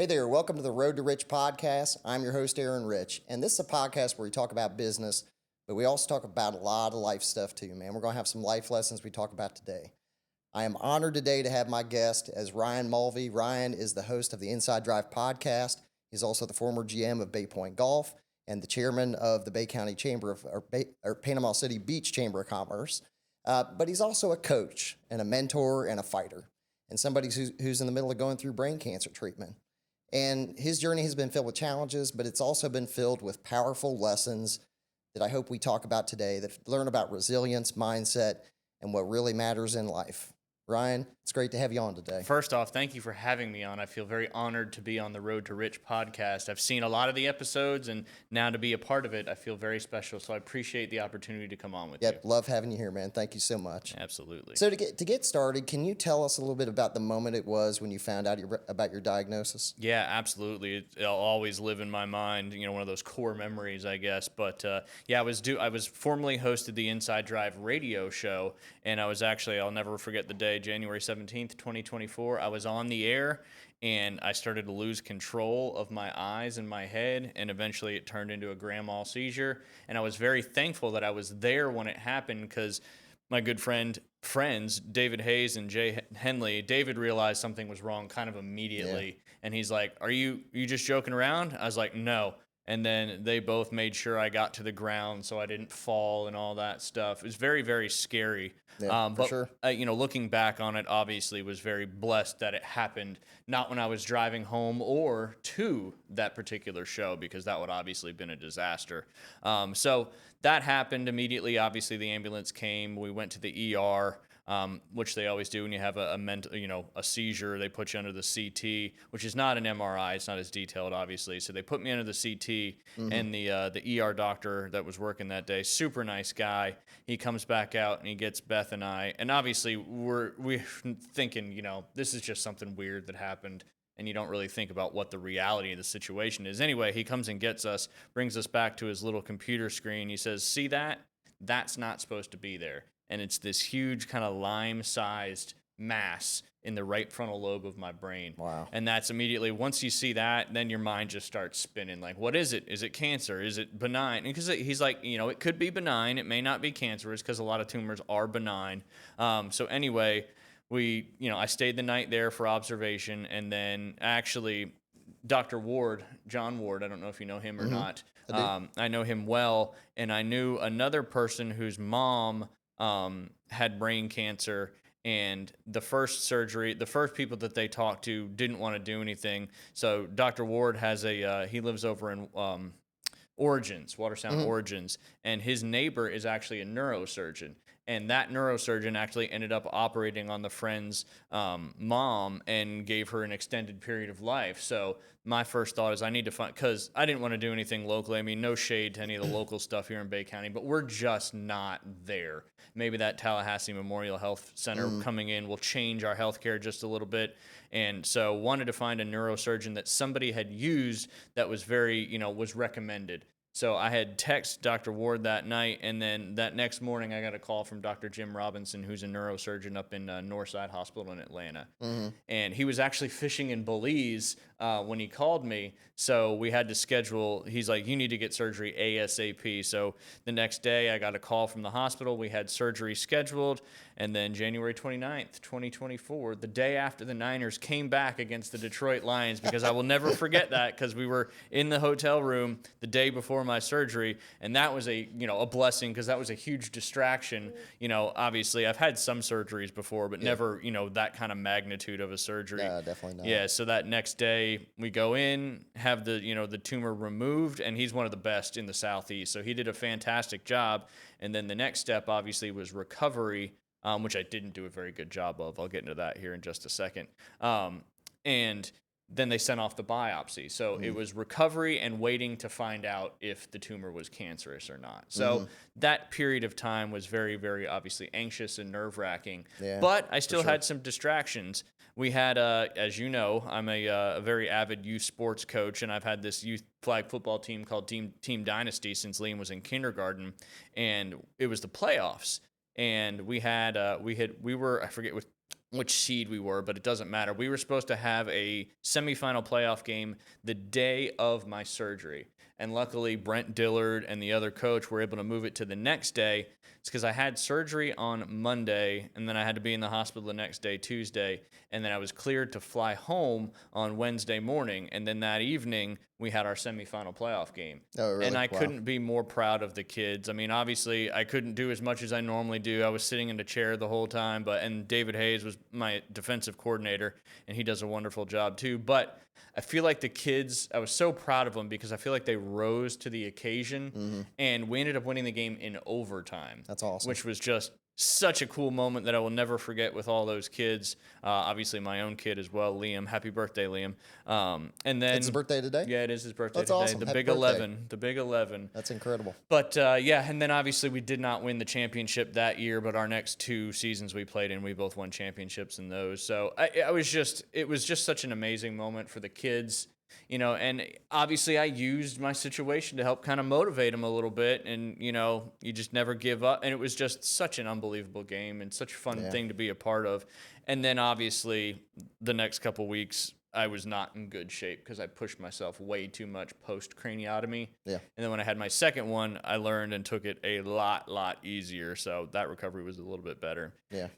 Hey there, welcome to the Road to Rich podcast. I'm your host, Aaron Rich, and this is a podcast where we talk about business, but we also talk about a lot of life stuff too, man. We're going to have some life lessons we talk about today. I am honored today to have my guest as Ryan Mulvey. Ryan is the host of the Inside Drive podcast. He's also the former GM of Bay Point Golf and the chairman of the Bay County Chamber of, or Panama City Beach Chamber of Commerce. But he's also a coach and a mentor and a fighter, and somebody who's in the middle of going through brain cancer treatment. And his journey has been filled with challenges, but it's also been filled with powerful lessons that I hope we talk about today, that learn about resilience, mindset, and what really matters in life. Ryan, it's great to have you on today. First off, thank you for having me on. I feel very honored to be on the Road to Rich podcast. I've seen a lot of the episodes, and now to be a part of it, I feel very special. So I appreciate the opportunity to come on with you. Love having you here, man. Thank you so much. Absolutely. So to get started, can you tell us a little bit about the moment it was when you found out about your diagnosis? Yeah, absolutely. It'll always live in my mind. You know, one of those core memories, I guess. But yeah, I was formerly hosted the Inside Drive radio show, and I was actually, I'll never forget the day, January 17th, 2024. I was on the air, and I started to lose control of my eyes and my head, and eventually it turned into a grand mal seizure. And I was very thankful that I was there when it happened, because my good friends, David Hayes and Jay Henley, David realized something was wrong kind of immediately. Yeah. And he's like, are you just joking around? I was like, no. And then they both made sure I got to the ground so I didn't fall and all that stuff. It was very, very scary. Yeah, but, sure. Looking back on it, obviously was very blessed that it happened not when I was driving home or to that particular show, because that would obviously have been a disaster. So that happened immediately. Obviously, the ambulance came. We went to the ER. Which they always do when you have a seizure. They put you under the CT, which is not an MRI. It's not as detailed, obviously. So they put me under the CT, and the ER doctor that was working that day, super nice guy. He comes back out and he gets Beth and I, and obviously we're thinking, this is just something weird that happened, and you don't really think about what the reality of the situation is. Anyway, he comes and gets us, brings us back to his little computer screen. He says, "See that? That's not supposed to be there." And it's this huge kind of lime-sized mass in the right frontal lobe of my brain. Wow. And that's immediately, once you see that, then your mind just starts spinning. Like, what is it? Is it cancer? Is it benign? Because he's like, it could be benign. It may not be cancerous, because a lot of tumors are benign. So anyway, I stayed the night there for observation. And then actually, Dr. Ward, John Ward, I don't know if you know him or not. I know him well. And I knew another person whose mom had brain cancer, and the first people that they talked to didn't want to do anything. So Dr. Ward has he lives over in Origins, Watersound Origins, and his neighbor is actually a neurosurgeon. And that neurosurgeon actually ended up operating on the friend's mom and gave her an extended period of life. So my first thought is I need to find, because I didn't want to do anything locally. I mean, no shade to any of the local stuff here in Bay County, but we're just not there. Maybe that Tallahassee Memorial Health Center coming in will change our healthcare just a little bit. And so wanted to find a neurosurgeon that somebody had used that was very, was recommended. So I had texted Dr. Ward that night, and then that next morning I got a call from Dr. Jim Robinson, who's a neurosurgeon up in Northside Hospital in Atlanta. And he was actually fishing in Belize when he called me, so we had to schedule. He's like, you need to get surgery ASAP. So the next day I got a call from the hospital. We had surgery scheduled, and then January 29th, 2024, the day after the Niners came back against the Detroit Lions, because I will never forget that, because we were in the hotel room the day before my surgery, and that was a blessing, because that was a huge distraction. Obviously I've had some surgeries before, but never that kind of magnitude of a surgery. Yeah, definitely not. Yeah, so that next day we go in, have the tumor removed, and he's one of the best in the Southeast, so he did a fantastic job. And then the next step obviously was recovery, which I didn't do a very good job of. I'll get into that here in just a second. And then they sent off the biopsy. So it was recovery and waiting to find out if the tumor was cancerous or not. So that period of time was very, very obviously anxious and nerve-wracking. Yeah, but I still had some distractions. We had, as you know, I'm a very avid youth sports coach, and I've had this youth flag football team called Team Dynasty since Liam was in kindergarten, and it was the playoffs. And we were, I forget, with which seed we were, but it doesn't matter. We were supposed to have a semifinal playoff game the day of my surgery. And luckily, Brent Dillard and the other coach were able to move it to the next day. It's because I had surgery on Monday, and then I had to be in the hospital the next day, Tuesday. And then I was cleared to fly home on Wednesday morning. And then that evening, we had our semifinal playoff game. Oh, really? And I Wow. couldn't be more proud of the kids. I mean, obviously, I couldn't do as much as I normally do. I was sitting in a chair the whole time, and David Hayes was my defensive coordinator, and he does a wonderful job too. But I feel like the kids, I was so proud of them because I feel like they rose to the occasion, and we ended up winning the game in overtime. That's awesome. Which was just such a cool moment that I will never forget with all those kids. Obviously, my own kid as well, Liam. Happy birthday, Liam. And then It's his birthday today? Yeah, it is his birthday That's today. awesome. The Happy big birthday. 11. The big 11. That's incredible. But yeah, and then obviously we did not win the championship that year, but our next 2 seasons we played in, we both won championships in those. So it was just such an amazing moment for the kids, you know, and obviously I used my situation to help kind of motivate them a little bit, and, you know, you just never give up. And it was just such an unbelievable game and such a fun thing to be a part of. And then obviously the next couple weeks, I was not in good shape because I pushed myself way too much post craniotomy. Yeah. And then when I had my second one, I learned and took it a lot easier. So that recovery was a little bit better. Yeah.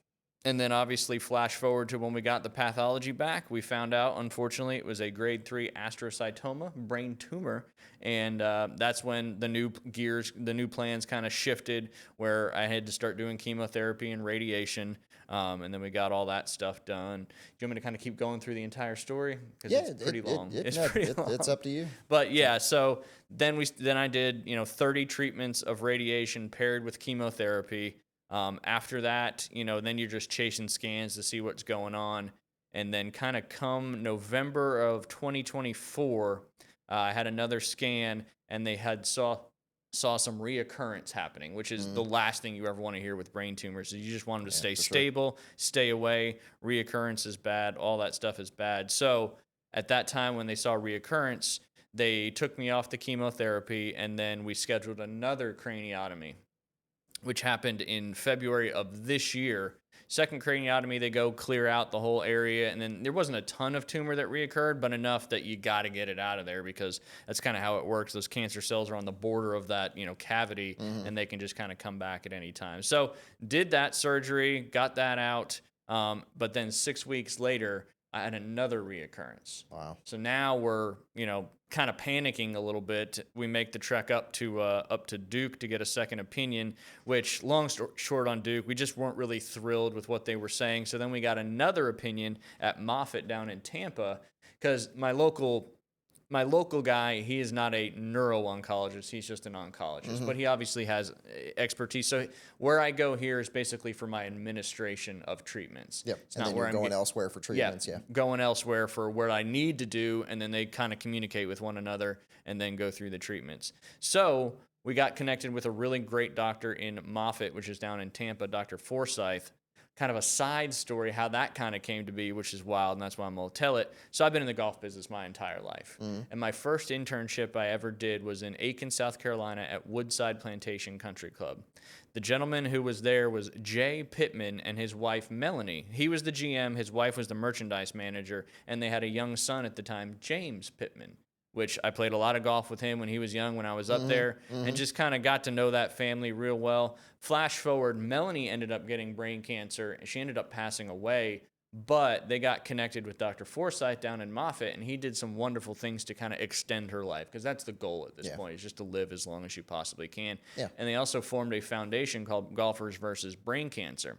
And then obviously flash forward to when we got the pathology back, we found out, unfortunately, it was a grade 3 astrocytoma, brain tumor. And that's when the new plans kind of shifted, where I had to start doing chemotherapy and radiation. And then we got all that stuff done. Do you want me to kind of keep going through the entire story? Because it's pretty long. It's pretty long. It's up to you. But yeah, so then I did, 30 treatments of radiation paired with chemotherapy. After that, then you're just chasing scans to see what's going on. And then kind of come November of 2024, I had another scan, and they had saw some reoccurrence happening, which is the last thing you ever want to hear with brain tumors. You just want them to stay stable, stay away. Reoccurrence is bad. All that stuff is bad. So at that time when they saw reoccurrence, they took me off the chemotherapy, and then we scheduled another craniotomy, which happened in February of this year. Second craniotomy, they go clear out the whole area, and then there wasn't a ton of tumor that reoccurred, but enough that you got to get it out of there, because that's kind of how it works. Those cancer cells are on the border of that, cavity, and they can just kind of come back at any time. So did that surgery, got that out, but then 6 weeks later, I had another reoccurrence. Wow. So now we're, kind of panicking a little bit. We make the trek up to Duke to get a second opinion, which, long story short on Duke, we just weren't really thrilled with what they were saying. So then we got another opinion at Moffitt down in Tampa, because my local guy, he is not a neuro-oncologist. He's just an oncologist, but he obviously has expertise. So where I go here is basically for my administration of treatments. Yep. It's And not then where you're I'm going elsewhere for treatments. Yeah. going elsewhere for what I need to do, and then they kind of communicate with one another and then go through the treatments. So we got connected with a really great doctor in Moffitt, which is down in Tampa, Dr. Forsyth. Kind of a side story how that kind of came to be, which is wild, and that's why I'm going to tell it. So I've been in the golf business my entire life. And my first internship I ever did was in Aiken, South Carolina at Woodside Plantation Country Club. The gentleman who was there was Jay Pittman and his wife, Melanie. He was the GM, his wife was the merchandise manager, and they had a young son at the time, James Pittman, which I played a lot of golf with him when he was young, when I was up there, and just kind of got to know that family real well. Flash forward, Melanie ended up getting brain cancer, and she ended up passing away, but they got connected with Dr. Forsyth down in Moffitt, and he did some wonderful things to kind of extend her life, because that's the goal at this point, is just to live as long as you possibly can. Yeah. And they also formed a foundation called Golfers versus Brain Cancer.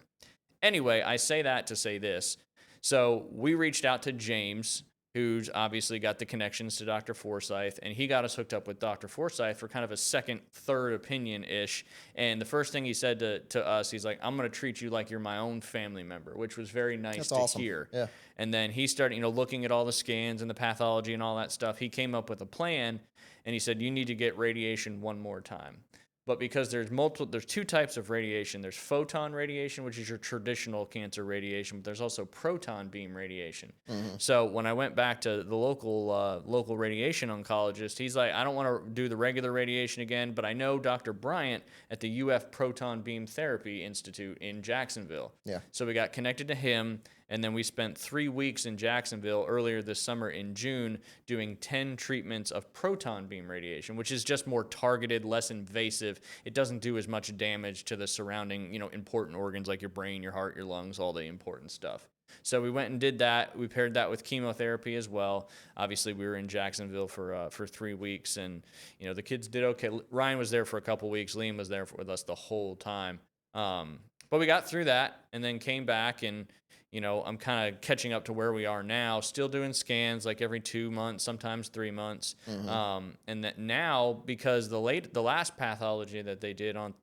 Anyway, I say that to say this. So we reached out to James, who's obviously got the connections to Dr. Forsyth, and he got us hooked up with Dr. Forsyth for kind of a second, third opinion-ish. And the first thing he said to us, he's like, I'm going to treat you like you're my own family member, which was very nice to awesome. hear. Yeah. And then he started, looking at all the scans and the pathology and all that stuff. He came up with a plan, and he said, you need to get radiation one more time. But because there's 2 types of radiation. There's photon radiation, which is your traditional cancer radiation, but there's also proton beam radiation. So when I went back to the local radiation oncologist, he's like, I don't want to do the regular radiation again, but I know Dr. Bryant at the UF Proton Beam Therapy Institute in Jacksonville. Yeah. So we got connected to him, And then we spent 3 weeks in Jacksonville earlier this summer in June doing 10 treatments of proton beam radiation, which is just more targeted, less invasive. It doesn't do as much damage to the surrounding, important organs like your brain, your heart, your lungs, all the important stuff. So we went and did that. We paired that with chemotherapy as well. Obviously, we were in Jacksonville for 3 weeks, and the kids did okay. Ryan was there for a couple weeks. Liam was there with us the whole time. But we got through that, and then came back, and I'm kind of catching up to where we are now. Still doing scans like every 2 months, sometimes 3 months. And that now, because the last pathology that they did on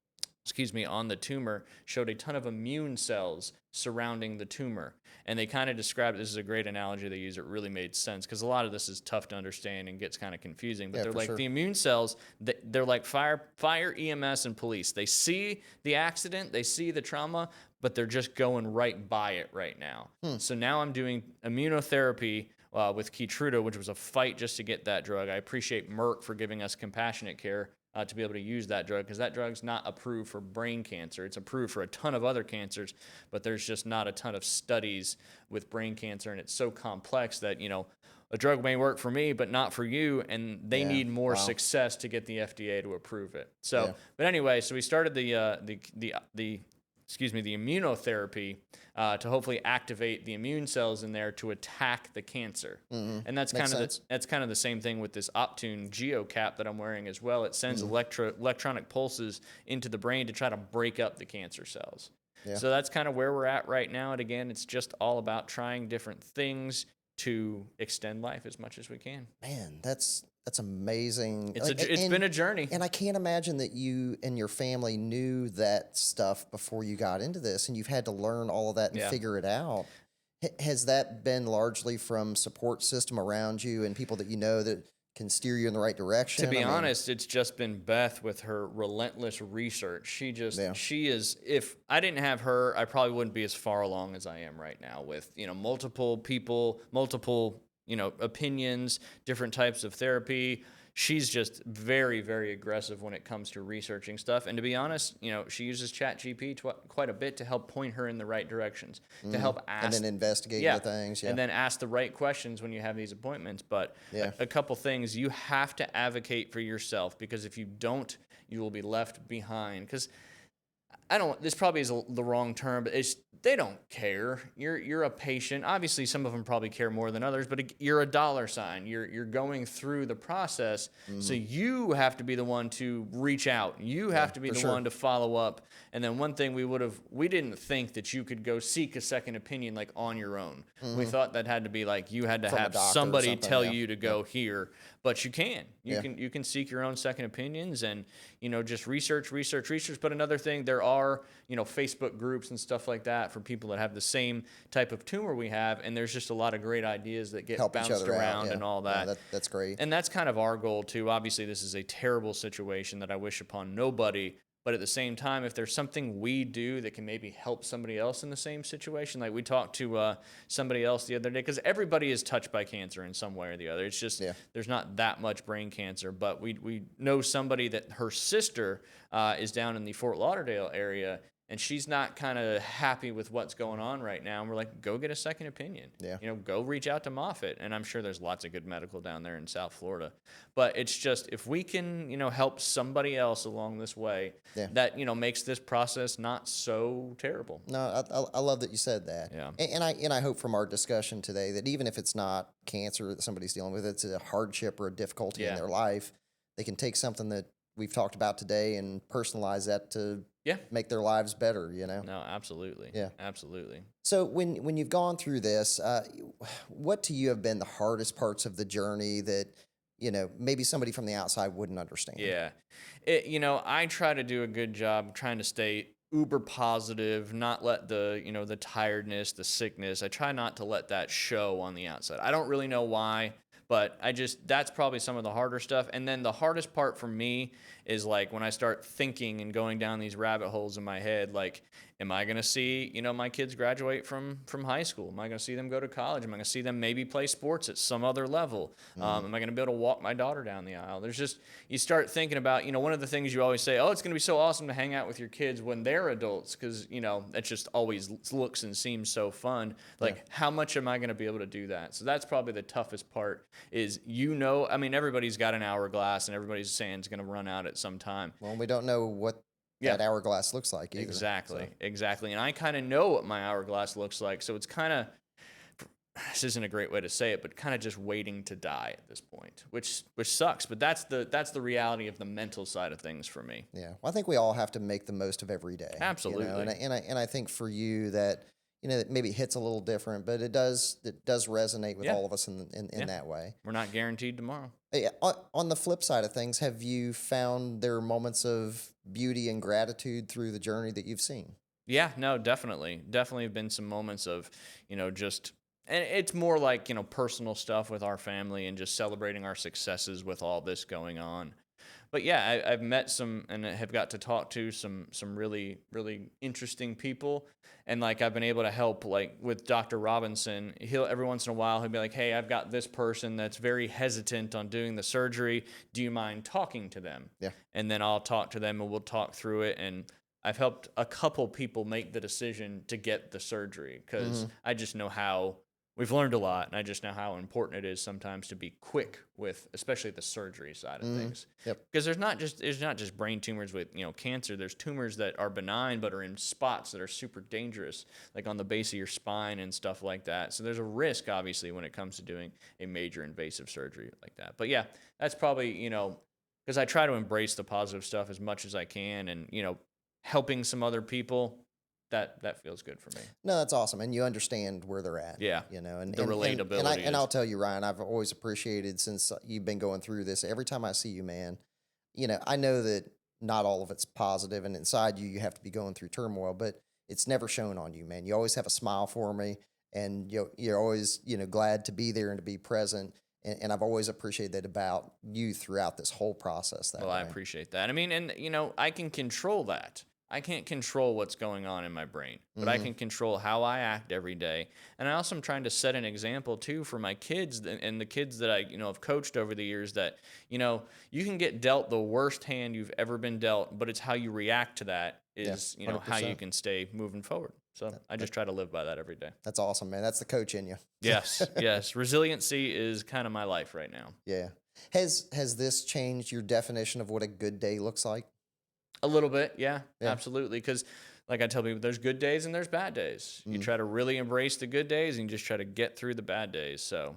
the tumor showed a ton of immune cells surrounding the tumor. And they kind of described, this is a great analogy they use, it really made sense, because a lot of this is tough to understand and gets kind of confusing. But they're like, the immune cells, they're like fire, EMS, and police. They see the accident, they see the trauma, but they're just going right by it right now. So now I'm doing immunotherapy with Keytruda, which was a fight just to get that drug. I appreciate Merck for giving us compassionate care to be able to use that drug, because that drug's not approved for brain cancer. It's approved for a ton of other cancers, but there's just not a ton of studies with brain cancer, and it's so complex that, a drug may work for me, but not for you, and they need more success to get the FDA to approve it. So, but anyway, so we started the immunotherapy to hopefully activate the immune cells in there to attack the cancer. And that's kind of the same thing with this Optune GeoCap that I'm wearing as well. It sends electronic pulses into the brain to try to break up the cancer cells. So that's kind of where we're at right now. And again, it's just all about trying different things to extend life as much as we can. Man, that's amazing. It's been a journey. And I can't imagine that you and your family knew that stuff before you got into this, and you've had to learn all of that and figure it out. Has that been largely from support system around you and people that you know that can steer you in the right direction? To be honest, it's just been Beth with her relentless research. She is, if I didn't have her, I probably wouldn't be as far along as I am right now with, multiple people, multiple opinions, different types of therapy. She's just very, very aggressive when it comes to researching stuff. And to be honest, she uses ChatGPT quite a bit to help point her in the right directions, to help ask. And then investigate the things. And then ask the right questions when you have these appointments. But a couple things, you have to advocate for yourself, because if you don't, you will be left behind. Because this probably is the wrong term, but they don't care. You're a patient. Obviously, some of them probably care more than others, but you're a dollar sign. You're going through the process, so you have to be the one to reach out. You have to be the one to follow up. And then one thing we didn't think that you could go seek a second opinion like on your own. We thought that had to be like you had to have somebody tell you to go here, but you can. You can seek your own second opinions and just research. But another thing, there are Facebook groups and stuff like that for people that have the same type of tumor we have, and there's just a lot of great ideas that get bounced around and all that. That's great. And that's kind of our goal too. Obviously, this is a terrible situation that I wish upon nobody. But at the same time, if there's something we do that can maybe help somebody else in the same situation, like we talked to somebody else the other day, because everybody is touched by cancer in some way or the other. It's just there's not that much brain cancer. But we know somebody that her sister is down in the Fort Lauderdale area, and she's not kind of happy with what's going on right now. And we're like, go get a second opinion. Go reach out to Moffitt. And I'm sure there's lots of good medical down there in South Florida. But it's just, if we can, help somebody else along this way, that, makes this process not so terrible. No, I love that you said that. Yeah. And I hope from our discussion today that even if it's not cancer that somebody's dealing with, it's a hardship or a difficulty in their life, they can take something that we've talked about today and personalize that to make their lives better, No, absolutely. Yeah. Absolutely. So when you've gone through this, what to you have been the hardest parts of the journey that, maybe somebody from the outside wouldn't understand? Yeah. I try to do a good job trying to stay uber positive, not let the tiredness, the sickness, I try not to let that show on the outside. I don't really know why. But that's probably some of the harder stuff. And then the hardest part for me is like when I start thinking and going down these rabbit holes in my head, like Am I going to see, my kids graduate from high school? Am I going to see them go to college? Am I going to see them maybe play sports at some other level? Am I going to be able to walk my daughter down the aisle? There's just, you start thinking about, one of the things you always say, oh, it's going to be so awesome to hang out with your kids when they're adults, because, that just always looks and seems so fun. Like, how much am I going to be able to do that? So that's probably the toughest part is, everybody's got an hourglass and everybody's saying it's going to run out at some time. Well, we don't know what that hourglass looks like either. Exactly. And I kind of know what my hourglass looks like. So it's kind of, this isn't a great way to say it, but kind of just waiting to die at this point, which sucks. But that's the reality of the mental side of things for me. Yeah. Well, I think we all have to make the most of every day. Absolutely. And I think for you that, it maybe hits a little different, but it does resonate with all of us in that way. We're not guaranteed tomorrow. Yeah, on the flip side of things, have you found there are moments of beauty and gratitude through the journey that you've seen? Yeah, no, definitely. Definitely have been some moments of, just, and it's more like, personal stuff with our family and just celebrating our successes with all this going on. But yeah, I've met some and have got to talk to some really, really interesting people. And like I've been able to help, like with Dr. Robinson, he'll every once in a while, he'll be like, hey, I've got this person that's very hesitant on doing the surgery. Do you mind talking to them? Yeah. And then I'll talk to them and we'll talk through it. And I've helped a couple people make the decision to get the surgery because I just know how we've learned a lot, and I just know how important it is sometimes to be quick with, especially the surgery side of things. Yep. Because there's not just brain tumors with cancer. There's tumors that are benign but are in spots that are super dangerous, like on the base of your spine and stuff like that. So there's a risk, obviously, when it comes to doing a major invasive surgery like that. But yeah, that's probably because I try to embrace the positive stuff as much as I can, and helping some other people. That feels good for me. No, that's awesome, and you understand where they're at. Yeah, and the relatability. And I'll tell you, Ryan, I've always appreciated since you've been going through this. Every time I see you, man, I know that not all of it's positive, and inside you have to be going through turmoil, but it's never shown on you, man. You always have a smile for me, and you're always glad to be there and to be present. And I've always appreciated that about you throughout this whole process. I appreciate that. I mean, and I can control that. I can't control what's going on in my brain, but I can control how I act every day. And I also am trying to set an example too for my kids and the kids that I, have coached over the years that, you can get dealt the worst hand you've ever been dealt, but it's how you react to that is, how you can stay moving forward. So I just try to live by that every day. That's awesome, man. That's the coach in you. Yes. Yes. Resiliency is kind of my life right now. Yeah. Has this changed your definition of what a good day looks like? A little bit, yeah. Absolutely. Because like I tell people, there's good days and there's bad days. You try to really embrace the good days and you just try to get through the bad days. So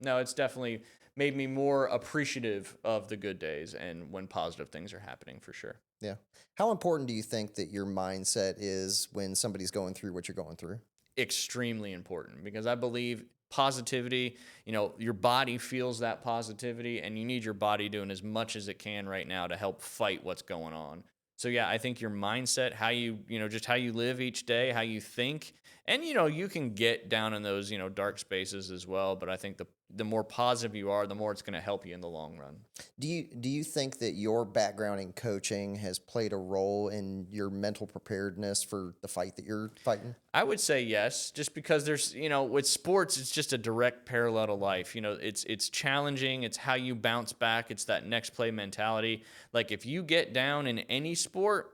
no, it's definitely made me more appreciative of the good days and when positive things are happening, for sure. Yeah. How important do you think that your mindset is when somebody's going through what you're going through? Extremely important, because I believe positivity, your body feels that positivity, and you need your body doing as much as it can right now to help fight what's going on. So yeah, I think your mindset, how you, just how you live each day, how you think, and you can get down in those, dark spaces as well. But I think the more positive you are, the more it's going to help you in the long run. Do you think that your background in coaching has played a role in your mental preparedness for the fight that you're fighting? I would say yes, just because there's, with sports, it's just a direct parallel to life. It's challenging. It's how you bounce back. It's that next play mentality. Like if you get down in any sport,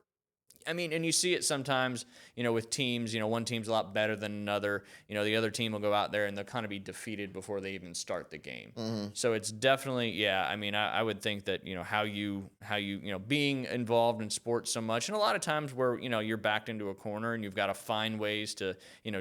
and you see it sometimes, with teams, one team's a lot better than another. The other team will go out there and they'll kind of be defeated before they even start the game. So it's definitely, I would think that, how you, being involved in sports so much, and a lot of times where, you're backed into a corner and you've got to find ways to,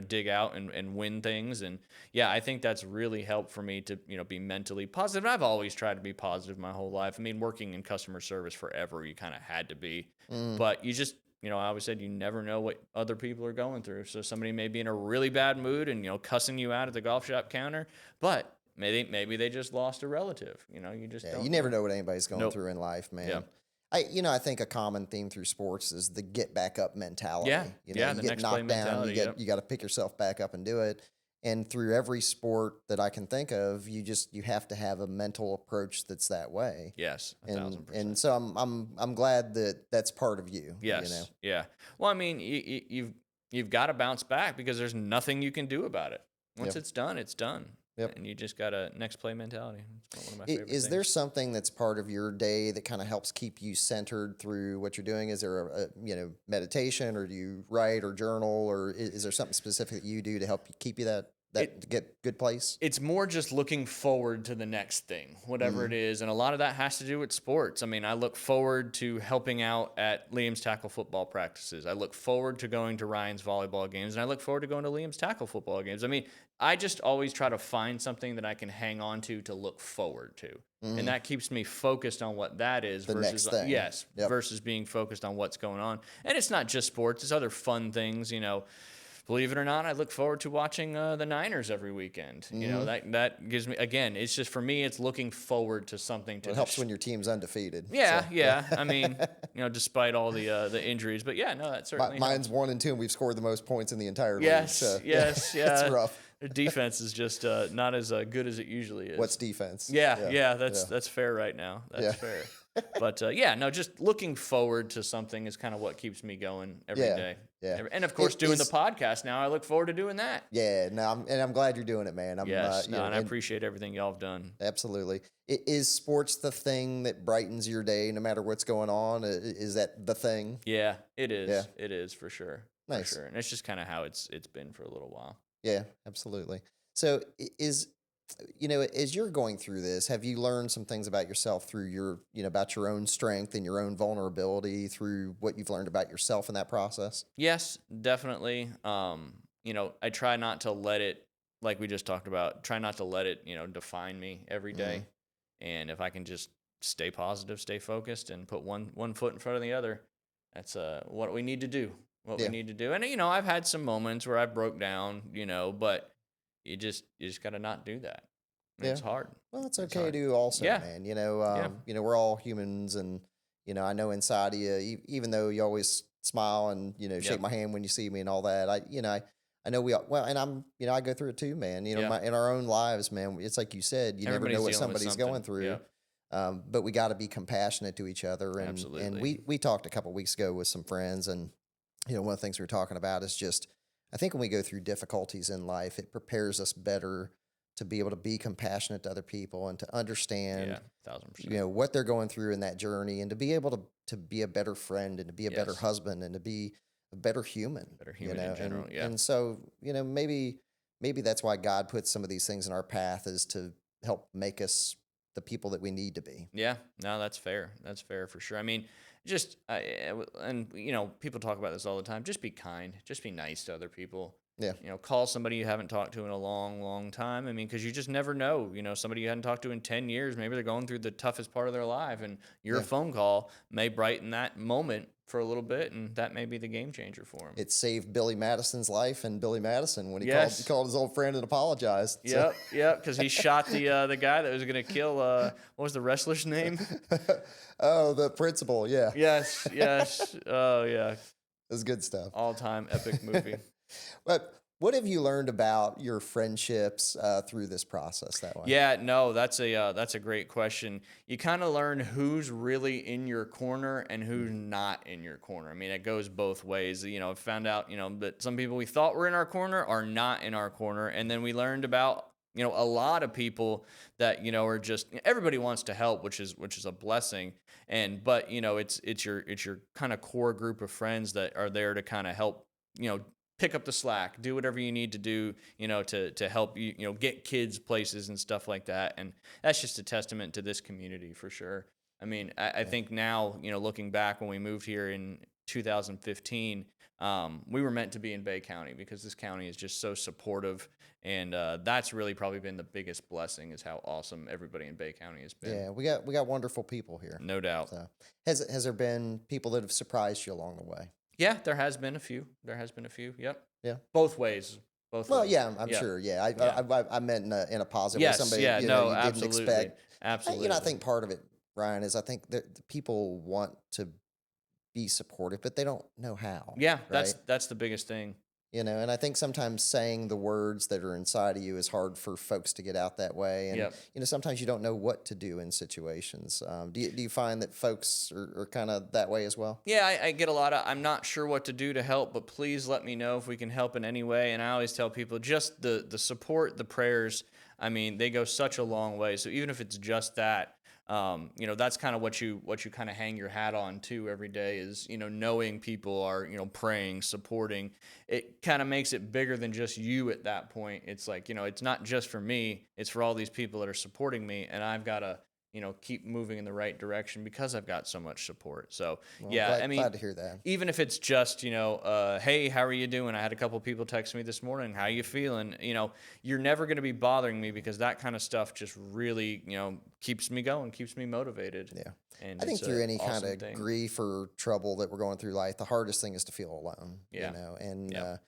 dig out and win things. And yeah, I think that's really helped for me to, be mentally positive. And I've always tried to be positive my whole life. Working in customer service forever, you kind of had to be, but you just, I always said you never know what other people are going through. So somebody may be in a really bad mood and, cussing you out at the golf shop counter, but maybe they just lost a relative. You just don't you never know what anybody's going through in life, man. Yeah. I think a common theme through sports is the get back up mentality. Yeah. You get knocked down, you got to pick yourself back up and do it. And through every sport that I can think of, you have to have a mental approach that's that way. Yes, a And thousand percent. so I'm glad that that's part of you. Yes, yeah. Well, I mean, you've got to bounce back because there's nothing you can do about it. Once Yep. it's done, it's done. Yep. And you just got a next play mentality. It's one of my favorite Is there things. something that's part of your day that kind of helps keep you centered through what you're doing? Is there a meditation, or do you write or journal, or is there something specific that you do to help you keep you to get good place? It's more just looking forward to the next thing, whatever it is. And a lot of that has to do with sports. I mean, I look forward to helping out at Liam's tackle football practices. I look forward to going to Ryan's volleyball games, and I look forward to going to Liam's tackle football games. I mean, I just always try to find something that I can hang on to look forward to. And that keeps me focused on what that is The versus next thing. yes, Yep. versus being focused on what's going on. And it's not just sports, it's other fun things, Believe it or not, I look forward to watching the Niners every weekend. That gives me, again, it's just, for me, it's looking forward to something to It helps when your team's undefeated. Yeah, So, yeah. I mean, despite all the injuries, but yeah, no, that certainly mine's helps. 1-2, and we've scored the most points in the entire league. Yes, So, yes, yeah. It's rough. The defense is just not as good as it usually is. What's defense? Yeah, that's fair right now. That's Yeah. fair. But just looking forward to something is kind of what keeps me going every day. Yeah. And of course, doing the podcast now, I look forward to doing that. Yeah, no, I'm glad you're doing it, man. Yes, and I appreciate everything y'all have done. Absolutely. Is sports the thing that brightens your day no matter what's going on? Is that the thing? Yeah, it is. Yeah. It is for sure. Nice. For sure. And it's just kind of how it's been for a little while. Yeah, absolutely. So as you're going through this, have you learned some things about yourself through about your own strength and your own vulnerability through what you've learned about yourself in that process? Yes, definitely. I try not to let it, like we just talked about, try not to let it, define me every day. And if I can just stay positive, stay focused, and put one foot in front of the other, that's what we need to do. We need to do. And I've had some moments where I broke down, but you just got to not do that. It's hard. Well, it's okay to also, man. We're all humans, and I know inside of you, even though you always smile and shake my hand when you see me and all that, I know we all, well, and I go through it too, man. In our own lives, man. It's like you said, you never know what somebody's going through. But we got to be compassionate to each other, and Absolutely. and we talked a couple weeks ago with some friends, and one of the things we were talking about is just, I think when we go through difficulties in life, it prepares us better to be able to be compassionate to other people and to understand, 1,000%. what they're going through in that journey, and to be able to be a better friend, and to be a better husband, and to be a better human. Better human in general, And so, maybe that's why God puts some of these things in our path, is to help make us the people that we need to be. Yeah, no, that's fair. That's fair for sure. I mean, just people talk about this all the time. Just be kind. Just be nice to other people. Yeah. Call somebody you haven't talked to in a long, long time. I mean, because you just never know. Somebody you hadn't talked to in 10 years, maybe they're going through the toughest part of their life, and your phone call may brighten that moment for a little bit, and that may be the game changer for him. It saved Billy Madison's life, and Billy Madison, when he called his old friend and apologized. Yep, because he shot the guy that was going to kill, what was the wrestler's name? Oh, the principal, yeah. Yes. Oh, yeah. It was good stuff. All-time epic movie. But what have you learned about your friendships through this process that way? Yeah, no, that's a great question. You kind of learn who's really in your corner and who's not in your corner. I mean, it goes both ways. I found out, that some people we thought were in our corner are not in our corner. And then we learned about, a lot of people that, are just, everybody wants to help, which is a blessing. But it's your kind of core group of friends that are there to kind of help, pick up the slack, do whatever you need to do, to help you, get kids places and stuff like that. And that's just a testament to this community for sure. I mean, I think now, looking back when we moved here in 2015, we were meant to be in Bay County because this county is just so supportive. And that's really probably been the biggest blessing, is how awesome everybody in Bay County has been. Yeah, we got wonderful people here. No doubt. So, has there been people that have surprised you along the way? Yeah, there has been a few. Yep. Yeah. Both ways. Well, yeah, I'm sure. Yeah, I meant in a positive way. Somebody, you didn't absolutely. expect. Absolutely. I think part of it, Ryan, is I think that the people want to be supportive, but they don't know how. Yeah, right? that's the biggest thing. And I think sometimes saying the words that are inside of you is hard for folks to get out that way. And, Yep. sometimes you don't know what to do in situations. Do you find that folks are kind of that way as well? Yeah, I get a lot of, I'm not sure what to do to help, but please let me know if we can help in any way. And I always tell people just the support, the prayers, I mean, they go such a long way. So even if it's just that, that's kind of what you kind of hang your hat on too every day is, knowing people are, praying, supporting. It kind of makes it bigger than just you at that point. It's like, it's not just for me, it's for all these people that are supporting me, and I've got to keep moving in the right direction because I've got so much support. So, Well, yeah, glad, I mean, glad to hear that. even if it's just, hey, how are you doing? I had a couple people text me this morning, how you feeling? You're never going to be bothering me because that kind of stuff just really, keeps me going, keeps me motivated. Yeah. And I think it's through a any kind awesome of thing. grief or trouble that we're going through life, the hardest thing is to feel alone. Yeah. And Yep.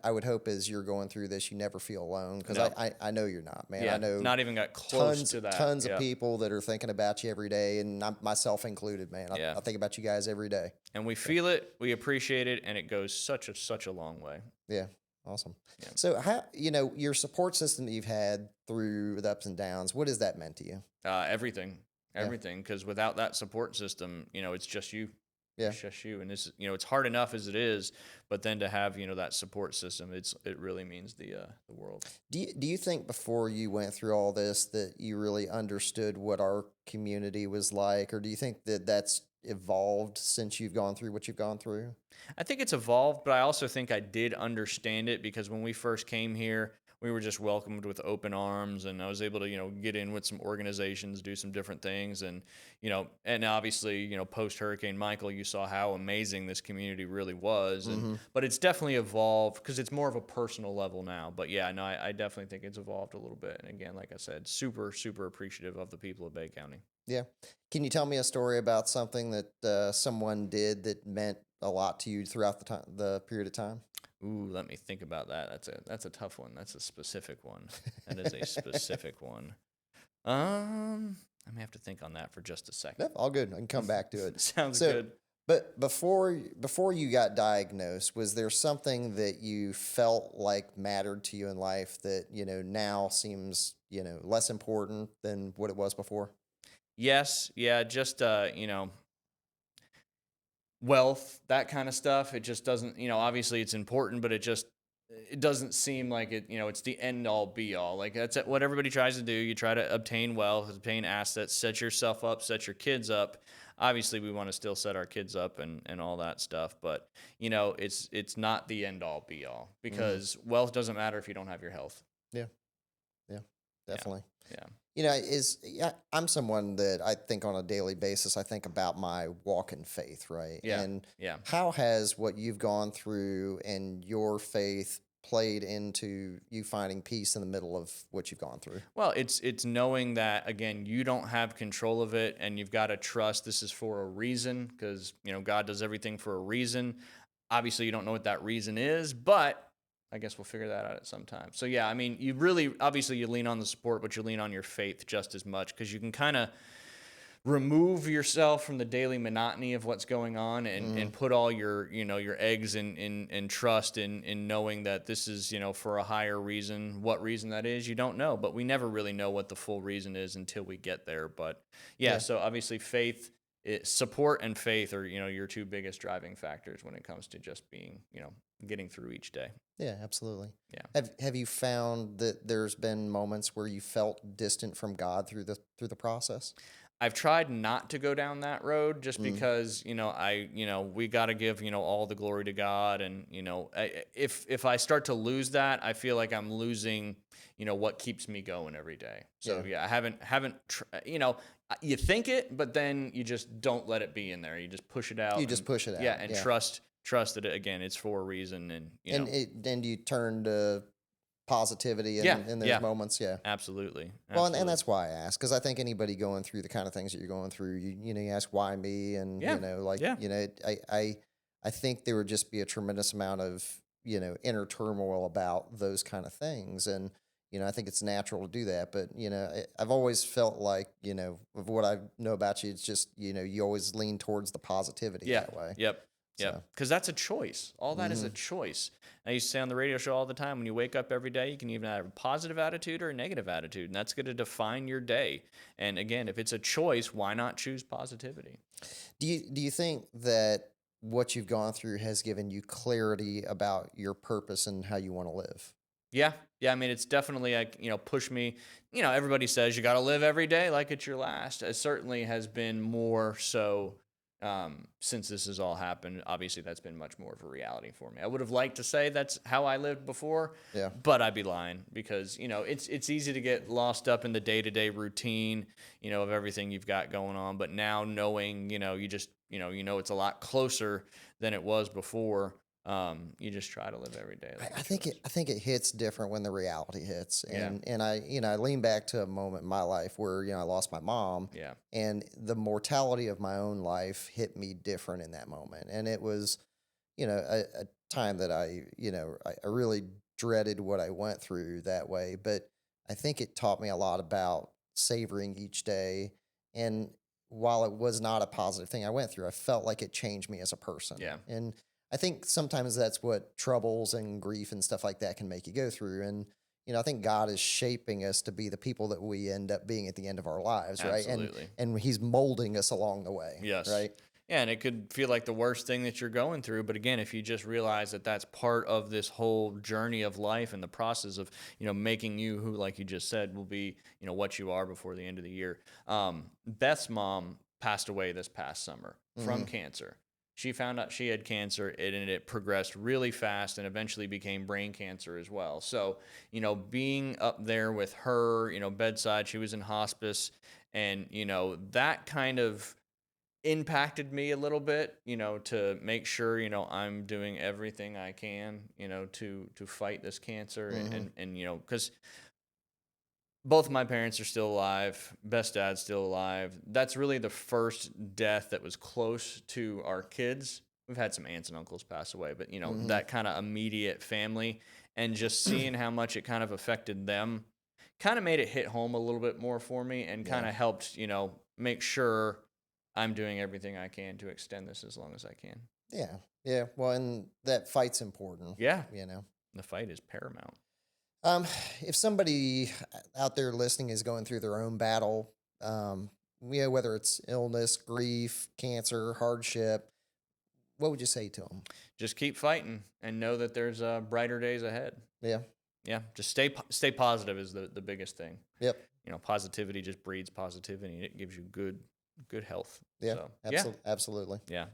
I would hope as you're going through this, you never feel alone because No. I know you're not, man. I Yeah, know not even got close to that. tons of Yep. people that are thinking about you every day, and myself included, man. Yeah. I think about you guys every day. And we feel it, we appreciate it, and it goes such a long way. Yeah, awesome. Yeah. So how your support system that you've had through the ups and downs, what has that meant to you? Everything, because without that support system, it's just you. Yeah. It's just you, and this, it's hard enough as it is, but then to have that support system, it really means the world. Do you think before you went through all this that you really understood what our community was like, or do you think that that's evolved since you've gone through what you've gone through? I think it's evolved, but I also think I did understand it because when we first came here, we were just welcomed with open arms, and I was able to, get in with some organizations, do some different things, and and obviously, post Hurricane Michael, you saw how amazing this community really was, and but it's definitely evolved because it's more of a personal level now. But yeah, no, I definitely think it's evolved a little bit, and again, like I said, super appreciative of the people of Bay County. Yeah. Can you tell me a story about something that someone did that meant a lot to you throughout the period of time? Ooh, let me think about that. That's a tough one. That's a specific one. That is a specific one. I may have to think on that for just a second. Yep, all good. I can come back to it. Sounds So, good. but before you got diagnosed, was there something that you felt like mattered to you in life that now seems less important than what it was before? Yes, yeah, just wealth, that kind of stuff. It just doesn't, obviously it's important, but it doesn't seem like it, it's the end all be all. Like that's what everybody tries to do. You try to obtain wealth, obtain assets, set yourself up, set your kids up. Obviously we want to still set our kids up and all that stuff, but it's not the end all be all because wealth doesn't matter if you don't have your health. Yeah, yeah, definitely. Yeah. I'm someone that I think on a daily basis, I think about my walk in faith, right? Yeah. And Yeah. how has what you've gone through and your faith played into you finding peace in the middle of what you've gone through? Well, it's knowing that again, you don't have control of it, and you've got to trust this is for a reason because God does everything for a reason. Obviously, you don't know what that reason is, but I guess we'll figure that out at some time. So yeah, I mean, you really obviously you lean on the support, but you lean on your faith just as much because you can kind of remove yourself from the daily monotony of what's going on and put all your your eggs in trust in knowing that this is for a higher reason. What reason that is, you don't know, but we never really know what the full reason is until we get there. But yeah. So obviously faith, support and faith are your two biggest driving factors when it comes to just being getting through each day. Yeah, absolutely. Yeah. Have you found that there's been moments where you felt distant from God through the process? I've tried not to go down that road just because, we got to give, all the glory to God. And, if I start to lose that, I feel like I'm losing, what keeps me going every day. So yeah, I haven't, you think it, but then you just don't let it be in there. You just push it out. Just push it out. Yeah. And trust that again, it's for a reason. And, and you turn to positivity in those moments. Yeah, absolutely. Well, and that's why I ask, because I think anybody going through the kind of things that you're going through, you ask why me, and I think there would just be a tremendous amount of inner turmoil about those kind of things, and I think it's natural to do that. But I've always felt like of what I know about you, it's just you always lean towards the positivity that way. Yep. Yeah, So, because that's a choice. All that is a choice. I used to say on the radio show all the time, when you wake up every day, you can even have a positive attitude or a negative attitude, and that's going to define your day. And again, if it's a choice, why not choose positivity? do you think that what you've gone through has given you clarity about your purpose and how you want to live? Yeah, yeah. I mean, it's definitely like pushed me. Everybody says you got to live every day like it's your last. It certainly has been more so since this has all happened. Obviously, that's been much more of a reality for me. I would have liked to say that's how I lived before, Yeah. but I'd be lying because it's easy to get lost up in the day to day routine, of everything you've got going on. But now knowing, you just it's a lot closer than it was before. You just try to live every day like I it's think yours. I think it hits different when the reality hits, Yeah. and I lean back to a moment in my life where I lost my mom, Yeah. and the mortality of my own life hit me different in that moment, and it was a time that I really dreaded what I went through that way, but I think it taught me a lot about savoring each day, and while it was not a positive thing I went through, I felt like it changed me as a person, Yeah. and I think sometimes that's what troubles and grief and stuff like that can make you go through. And, I think God is shaping us to be the people that we end up being at the end of our lives, right? Absolutely. And He's molding us along the way, Yes. right? Yeah, and it could feel like the worst thing that you're going through, but again, if you just realize that that's part of this whole journey of life and the process of, making you who, like you just said, will be, what you are before the end of the year. Beth's mom passed away this past summer from Hmm. cancer. She found out she had cancer and it progressed really fast and eventually became brain cancer as well. So, being up there with her, bedside, she was in hospice, and, that kind of impacted me a little bit, to make sure, I'm doing everything I can, to fight this cancer Hmm. and because both of my parents are still alive. Best dad's still alive. That's really the first death that was close to our kids. We've had some aunts and uncles pass away, but Hmm. that kind of immediate family and just seeing how much it kind of affected them kind of made it hit home a little bit more for me and kind Yeah. of helped, make sure I'm doing everything I can to extend this as long as I can. Yeah. Yeah. Well, and that fight's important, Yeah, you know. the fight is paramount. Um, if somebody out there listening is going through their own battle, whether it's illness, grief, cancer, hardship, what would you say to them? Just keep fighting and know that there's brighter days ahead. Yeah. Yeah, just stay positive is the biggest thing. Yep. Positivity just breeds positivity and it gives you good health. Yeah. So yeah, Absolutely. yeah.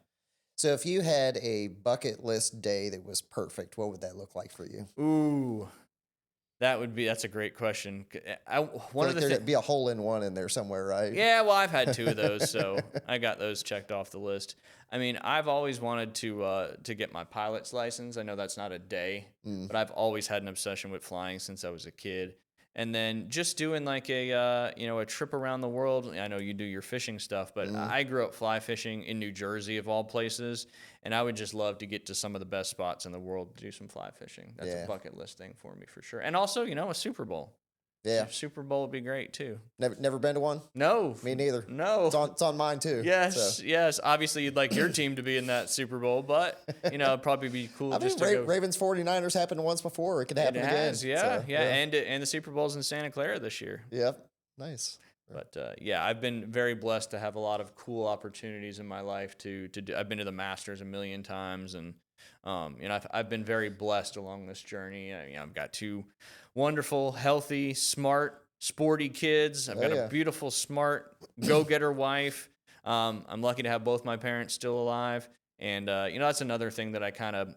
So, if you had a bucket list day that was perfect, what would that look like for you? Ooh, that's a great question. I One feel of like the things. there'd be a hole in one in there somewhere, right? Yeah, well, I've had two of those, so I got those checked off the list. I mean, I've always wanted to get my pilot's license. I know that's not a day, Mm, but I've always had an obsession with flying since I was a kid. And then just doing like a trip around the world. I know you do your fishing stuff, but mm, I grew up fly fishing in New Jersey of all places, and I would just love to get to some of the best spots in the world to do some fly fishing. That's a yeah. bucket list thing for me for sure. And also, a Super Bowl. Yeah. Super Bowl would be great too. Never been to one? No, Me neither. no. It's on mine too. So, Yes. Obviously, you'd like your team to be in that Super Bowl, but it'd probably be cool I mean, just to go. Ravens 49ers happened once before. It could It happen again. has, yeah, So, yeah, and the Super Bowl's in Santa Clara this year. yep. Nice. But yeah, I've been very blessed to have a lot of cool opportunities in my life to do. I've been to the Masters a million times, and I've been very blessed along this journey. I've got two wonderful, healthy, smart, sporty kids. I've Oh, got a yeah. beautiful, smart, go-getter wife. I'm lucky to have both my parents still alive, and that's another thing that I kind of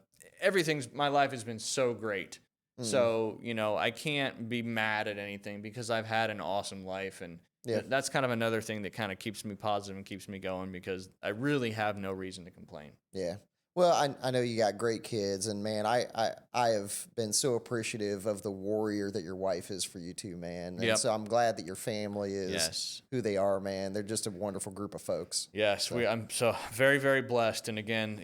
my life has been so great. Mm, So, I can't be mad at anything because I've had an awesome life. And yeah. that's kind of another thing that kind of keeps me positive and keeps me going because I really have no reason to complain. Yeah. Well, I know you got great kids, and man, I have been so appreciative of the warrior that your wife is for you too, man. And Yep. so I'm glad that your family is Yes. who they are, man. They're just a wonderful group of folks. Yes. So, I'm so very, very blessed. And again,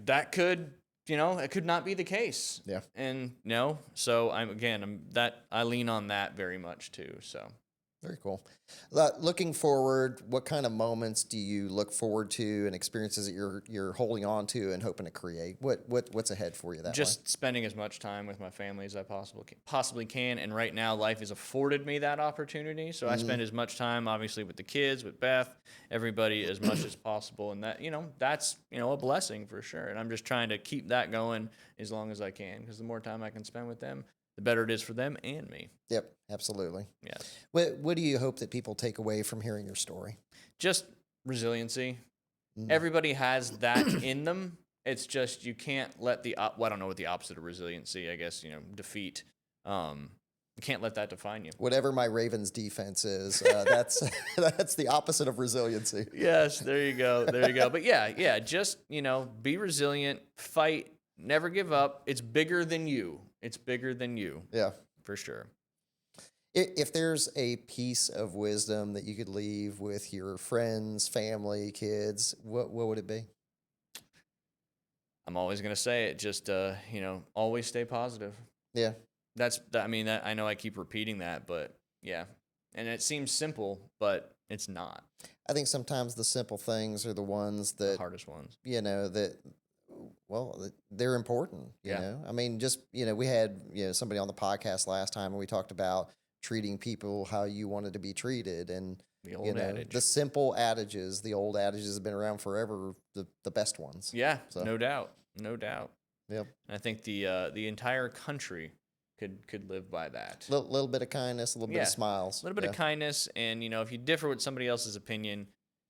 that could, it could not be the case. yeah. And, so I lean on that very much too. So. Very cool. Looking forward, what kind of moments do you look forward to and experiences that you're holding on to and hoping to create? What's ahead for you that way? Just spending as much time with my family as I possibly can. And right now, life has afforded me that opportunity. So I spend as much time, obviously, with the kids, with Beth, everybody as much as possible. And that, that's, a blessing for sure. And I'm just trying to keep that going as long as I can, because the more time I can spend with them, the better it is for them and me. Yep, absolutely. Yes. What do you hope that people take away from hearing your story? Just resiliency. Everybody has that in them. It's just you can't let I don't know what the opposite of resiliency, I guess, defeat. You can't let that define you. Whatever my Ravens defense is, that's that's the opposite of resiliency. Yes, there you go. There you go. But yeah, just, be resilient, fight, never give up. It's bigger than you. It's bigger than you. Yeah. For sure. If there's a piece of wisdom that you could leave with your friends, family, kids, what would it be? I'm always going to say it. Just, always stay positive. Yeah. I know I keep repeating that, but yeah. And it seems simple, but it's not. I think sometimes the simple things are the ones that, The hardest ones. They're important, you know? I mean, just, we had, somebody on the podcast last time and we talked about treating people how you wanted to be treated. And, The old adage. the simple adages, the old adages have been around forever, the best ones. Yeah, So. no doubt. No doubt. Yep. And I think the entire country could live by that. Little bit of kindness, a little bit of smiles. A little bit of kindness, and if you differ with somebody else's opinion,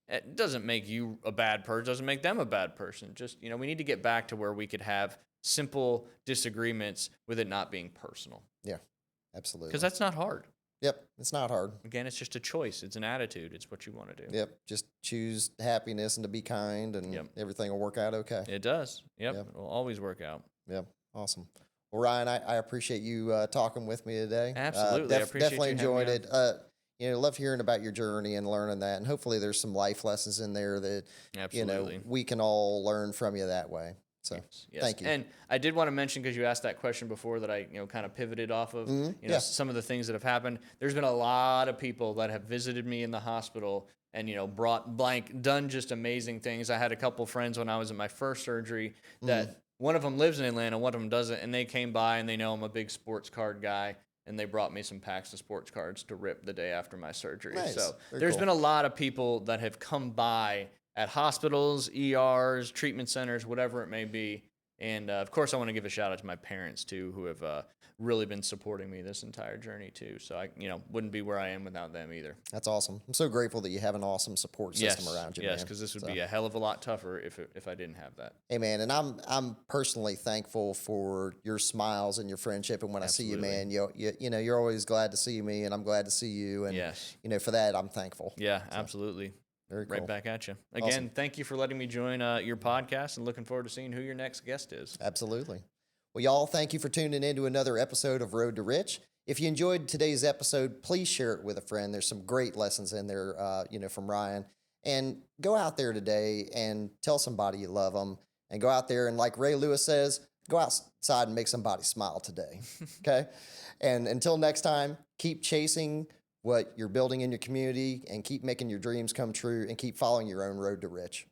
it doesn't make you a bad person, doesn't make them a bad person. Just, we need to get back to where we could have simple disagreements with it not being personal. Yeah, absolutely. Because that's not hard. Yep, it's not hard. Again, it's just a choice. It's an attitude. It's what you want to do. Yep, just choose happiness and to be kind, and everything will work out okay. It does. Yep, it will always work out. Yep, awesome. Well, Ryan, I appreciate you talking with me today. Absolutely, I appreciate definitely you enjoyed having it. Love hearing about your journey and learning that, and hopefully there's some life lessons in there that Absolutely. We can all learn from you that way. So yes. Thank you. And I did want to mention, because you asked that question before that I kind of pivoted off of some of the things that have happened. There's been a lot of people that have visited me in the hospital and done just amazing things. I had a couple friends when I was in my first surgery that one of them lives in Atlanta, one of them doesn't, and they came by and they know I'm a big sports card guy. And they brought me some packs of sports cards to rip the day after my surgery. Nice. So Very there's cool. been a lot of people that have come by at hospitals, ERs, treatment centers, whatever it may be. And, of course, I want to give a shout out to my parents, too, who have really been supporting me this entire journey, too. So I wouldn't be where I am without them either. That's awesome. I'm so grateful that you have an awesome support system around you, man. Yes, because this would be a hell of a lot tougher if I didn't have that. Hey, man, and I'm personally thankful for your smiles and your friendship. And when Absolutely. I see you, man, you're always glad to see me, and I'm glad to see you. And Yes. For that, I'm thankful. Yeah, absolutely. Very cool. Right back at you. Again, Awesome. Thank you for letting me join your podcast, and looking forward to seeing who your next guest is. Absolutely. Well, y'all, thank you for tuning in to another episode of Road to Rich. If you enjoyed today's episode, please share it with a friend. There's some great lessons in there, from Ryan. And go out there today and tell somebody you love them. And go out there and, like Ray Lewis says, go outside and make somebody smile today. Okay? And until next time, keep chasing what you're building in your community and keep making your dreams come true and keep following your own road to rich.